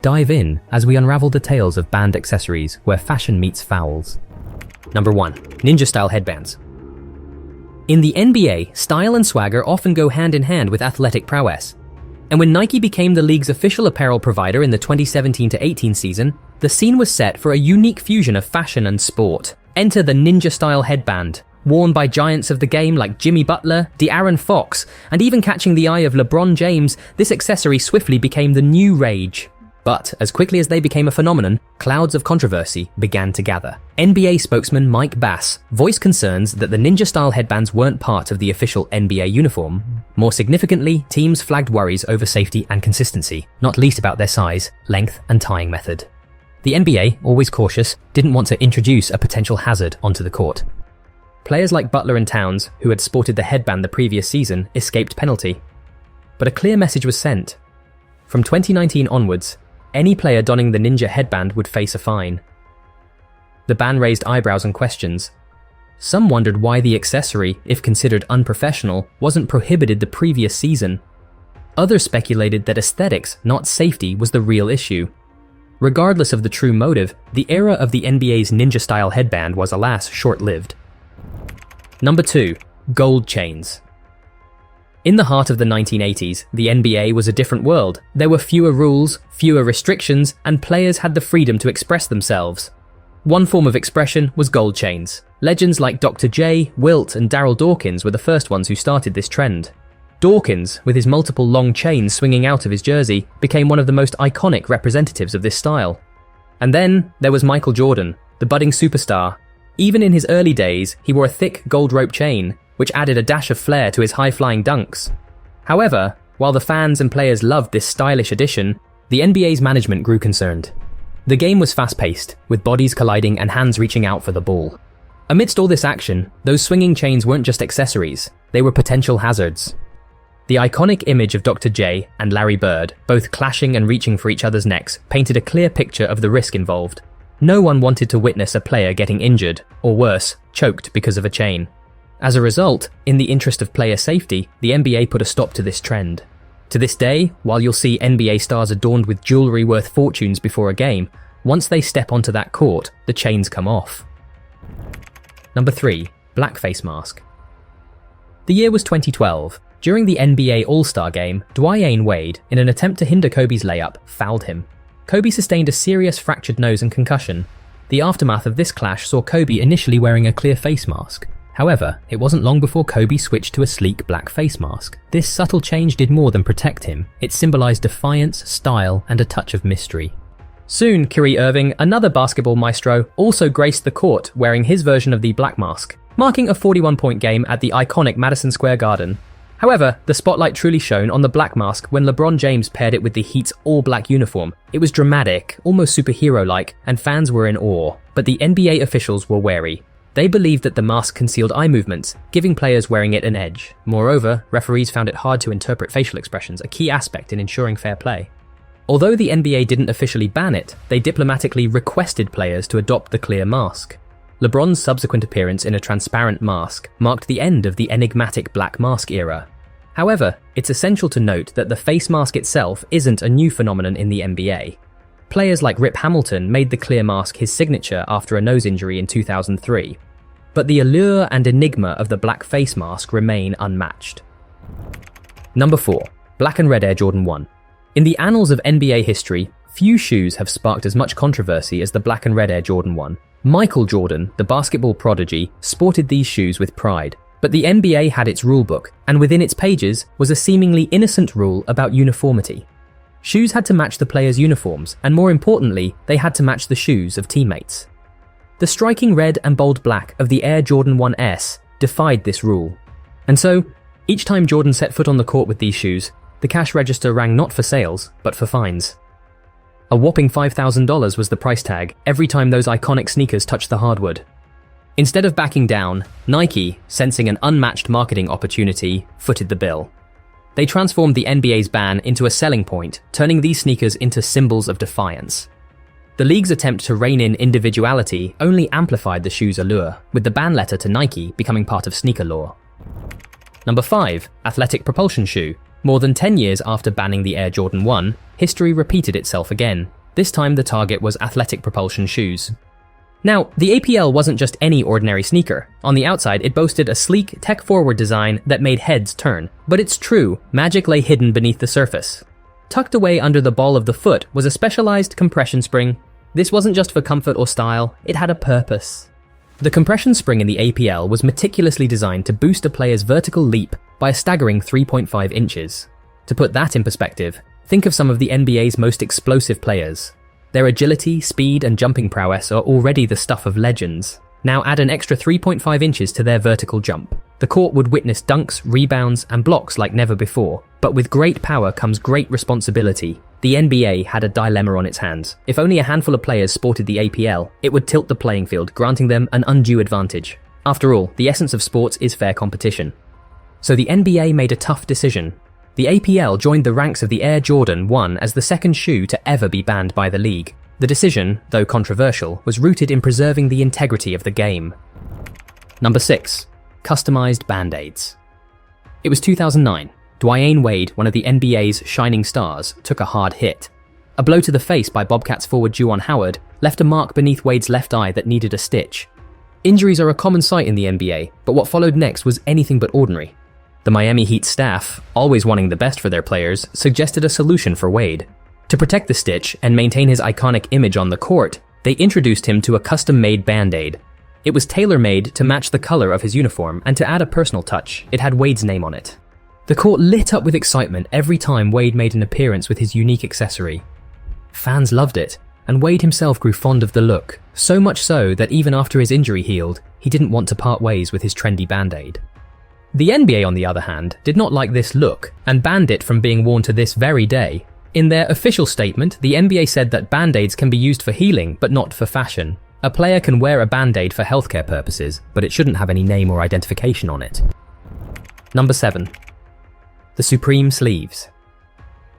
Dive in as we unravel the tales of banned accessories where fashion meets fouls. Number 1. Ninja-style headbands. In the NBA, style and swagger often go hand in hand with athletic prowess. And when Nike became the league's official apparel provider in the 2017-18 season, the scene was set for a unique fusion of fashion and sport. Enter the ninja-style headband, worn by giants of the game like Jimmy Butler, De'Aaron Fox, and even catching the eye of LeBron James, this accessory swiftly became the new rage. But as quickly as they became a phenomenon, clouds of controversy began to gather. NBA spokesman Mike Bass voiced concerns that the ninja-style headbands weren't part of the official NBA uniform. More significantly, teams flagged worries over safety and consistency, not least about their size, length, and tying method. The NBA, always cautious, didn't want to introduce a potential hazard onto the court. Players like Butler and Towns, who had sported the headband the previous season, escaped penalty. But a clear message was sent. From 2019 onwards, any player donning the ninja headband would face a fine. The ban raised eyebrows and questions. Some wondered why the accessory, if considered unprofessional, wasn't prohibited the previous season. Others speculated that aesthetics, not safety, was the real issue. Regardless of the true motive, the era of the NBA's ninja-style headband was alas short-lived. Number 2. Gold chains. In the heart of the 1980s, the NBA was a different world. There were fewer rules, fewer restrictions, and players had the freedom to express themselves. One form of expression was gold chains. Legends like Dr. J, Wilt, and Darryl Dawkins were the first ones who started this trend. Dawkins, with his multiple long chains swinging out of his jersey, became one of the most iconic representatives of this style. And then there was Michael Jordan, the budding superstar. Even in his early days, he wore a thick gold rope chain, which added a dash of flair to his high-flying dunks. However, while the fans and players loved this stylish addition, the NBA's management grew concerned. The game was fast-paced, with bodies colliding and hands reaching out for the ball. Amidst all this action, those swinging chains weren't just accessories, they were potential hazards. The iconic image of Dr. J and Larry Bird, both clashing and reaching for each other's necks, painted a clear picture of the risk involved. No one wanted to witness a player getting injured, or worse, choked because of a chain. As a result, in the interest of player safety, the NBA put a stop to this trend. To this day, while you'll see NBA stars adorned with jewelry worth fortunes before a game, once they step onto that court, the chains come off. Number 3. Blackface mask. The year was 2012. During the NBA All-Star game, Dwyane Wade, in an attempt to hinder Kobe's layup, fouled him. Kobe sustained a serious fractured nose and concussion. The aftermath of this clash saw Kobe initially wearing a clear face mask. However, it wasn't long before Kobe switched to a sleek black face mask. This subtle change did more than protect him. It symbolized defiance, style, and a touch of mystery. Soon, Kyrie Irving, another basketball maestro, also graced the court wearing his version of the black mask, marking a 41-point game at the iconic Madison Square Garden. However, the spotlight truly shone on the black mask when LeBron James paired it with the Heat's all-black uniform. It was dramatic, almost superhero-like, and fans were in awe, but the NBA officials were wary. They believed that the mask concealed eye movements, giving players wearing it an edge. Moreover, referees found it hard to interpret facial expressions, a key aspect in ensuring fair play. Although the NBA didn't officially ban it, they diplomatically requested players to adopt the clear mask. LeBron's subsequent appearance in a transparent mask marked the end of the enigmatic black mask era. However, it's essential to note that the face mask itself isn't a new phenomenon in the NBA. Players like Rip Hamilton made the clear mask his signature after a nose injury in 2003. But the allure and enigma of the black face mask remain unmatched. Number 4. Black and Red Air Jordan 1. In the annals of NBA history, few shoes have sparked as much controversy as the Black and Red Air Jordan 1. Michael Jordan, the basketball prodigy, sported these shoes with pride. But the NBA had its rulebook, and within its pages was a seemingly innocent rule about uniformity. Shoes had to match the players' uniforms, and more importantly, they had to match the shoes of teammates. The striking red and bold black of the Air Jordan 1S defied this rule. And so, each time Jordan set foot on the court with these shoes, the cash register rang not for sales, but for fines. A whopping $5,000 was the price tag every time those iconic sneakers touched the hardwood. Instead of backing down, Nike, sensing an unmatched marketing opportunity, footed the bill. They transformed the NBA's ban into a selling point, turning these sneakers into symbols of defiance. The league's attempt to rein in individuality only amplified the shoe's allure, with the ban letter to Nike becoming part of sneaker law. Number 5. Athletic propulsion shoe. More than 10 years after banning the Air Jordan 1, history repeated itself again. This time the target was athletic propulsion shoes. Now, the APL wasn't just any ordinary sneaker. On the outside, it boasted a sleek, tech-forward design that made heads turn. But it's true, magic lay hidden beneath the surface. Tucked away under the ball of the foot was a specialized compression spring. This wasn't just for comfort or style, it had a purpose. The compression spring in the APL was meticulously designed to boost a player's vertical leap by a staggering 3.5 inches. To put that in perspective, think of some of the NBA's most explosive players. Their agility, speed, and jumping prowess are already the stuff of legends. Now add an extra 3.5 inches to their vertical jump. The court would witness dunks, rebounds, and blocks like never before. But with great power comes great responsibility. The NBA had a dilemma on its hands. If only a handful of players sported the APL, it would tilt the playing field, granting them an undue advantage. After all, the essence of sports is fair competition. So the NBA made a tough decision. The APL joined the ranks of the Air Jordan 1 as the second shoe to ever be banned by the league. The decision, though controversial, was rooted in preserving the integrity of the game. Number 6. Customized Band-Aids. It was 2009. Dwyane Wade, one of the NBA's shining stars, took a hard hit. A blow to the face by Bobcats forward Juwan Howard left a mark beneath Wade's left eye that needed a stitch. Injuries are a common sight in the NBA, but what followed next was anything but ordinary. The Miami Heat staff, always wanting the best for their players, suggested a solution for Wade. To protect the stitch and maintain his iconic image on the court, they introduced him to a custom-made Band-Aid. It was tailor-made to match the color of his uniform, and to add a personal touch, it had Wade's name on it. The court lit up with excitement every time Wade made an appearance with his unique accessory. Fans loved it, and Wade himself grew fond of the look, so much so that even after his injury healed, he didn't want to part ways with his trendy Band-Aid. The NBA, on the other hand, did not like this look and banned it from being worn to this very day. In their official statement, the NBA said that Band-Aids can be used for healing, but not for fashion. A player can wear a Band-Aid for healthcare purposes, but it shouldn't have any name or identification on it. Number 7. The Supreme Sleeves.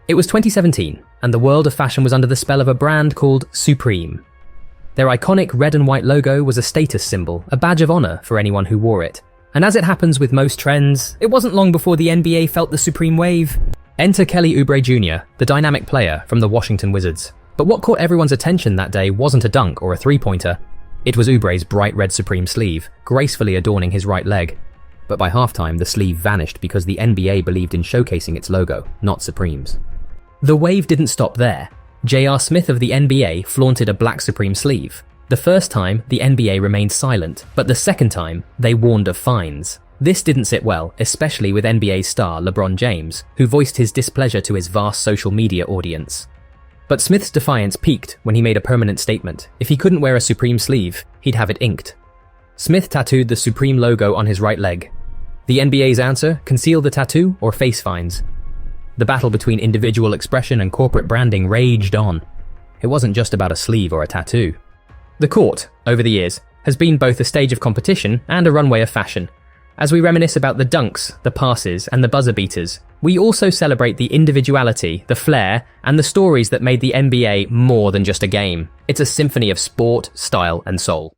It was 2017, and the world of fashion was under the spell of a brand called Supreme. Their iconic red and white logo was a status symbol, a badge of honor for anyone who wore it. And as it happens with most trends, it wasn't long before the NBA felt the supreme wave. Enter Kelly Oubre Jr., the dynamic player from the Washington Wizards. But what caught everyone's attention that day wasn't a dunk or a three-pointer. It was Oubre's bright red Supreme sleeve, gracefully adorning his right leg. But by halftime, the sleeve vanished because the NBA believed in showcasing its logo, not Supreme's. The wave didn't stop there. J.R. Smith of the NBA flaunted a black Supreme sleeve. The first time, the NBA remained silent, but the second time, they warned of fines. This didn't sit well, especially with NBA star LeBron James, who voiced his displeasure to his vast social media audience. But Smith's defiance peaked when he made a permanent statement. If he couldn't wear a Supreme sleeve, he'd have it inked. Smith tattooed the Supreme logo on his right leg. The NBA's answer: conceal the tattoo or face fines. The battle between individual expression and corporate branding raged on. It wasn't just about a sleeve or a tattoo. The court, over the years, has been both a stage of competition and a runway of fashion. As we reminisce about the dunks, the passes, and the buzzer beaters, we also celebrate the individuality, the flair, and the stories that made the NBA more than just a game. It's a symphony of sport, style, and soul.